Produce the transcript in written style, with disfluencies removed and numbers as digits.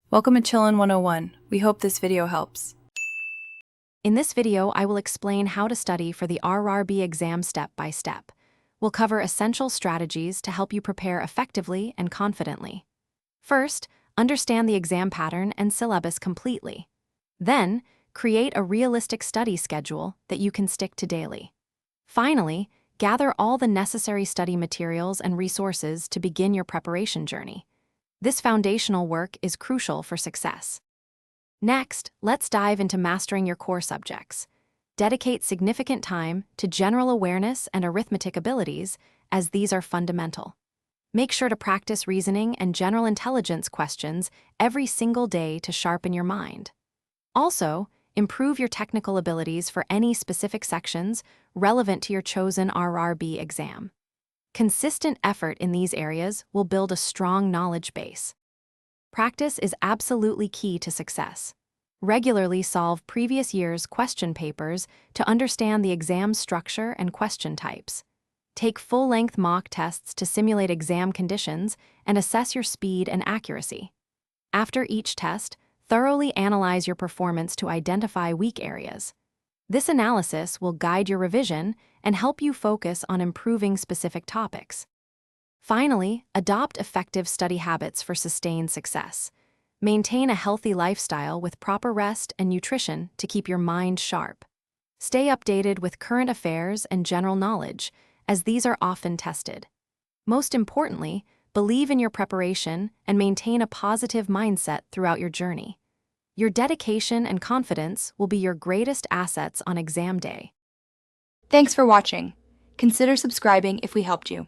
Welcome to Chillin' 101. We hope this video helps. In this video, I will explain how to study for the RRB exam step by step. We'll cover essential strategies to help you prepare effectively and confidently. First, understand the exam pattern and syllabus completely. Then, create a realistic study schedule that you can stick to daily. Finally, gather all the necessary study materials and resources to begin your preparation journey. This foundational work is crucial for success. Next, let's dive into mastering your core subjects. Dedicate significant time to general awareness and arithmetic abilities, as these are fundamental. Make sure to practice reasoning and general intelligence questions every single day to sharpen your mind. Also, improve your technical abilities for any specific sections relevant to your chosen RRB exam. Consistent effort in these areas will build a strong knowledge base. Practice is absolutely key to success. Regularly solve previous year's question papers to understand the exam structure and question types. Take full-length mock tests to simulate exam conditions and assess your speed and accuracy. After each test, thoroughly analyze your performance to identify weak areas. This analysis will guide your revision and help you focus on improving specific topics. Finally, adopt effective study habits for sustained success. Maintain a healthy lifestyle with proper rest and nutrition to keep your mind sharp. Stay updated with current affairs and general knowledge, as these are often tested. Most importantly, believe in your preparation and maintain a positive mindset throughout your journey. Your dedication and confidence will be your greatest assets on exam day. Thanks for watching. Consider subscribing if we helped you.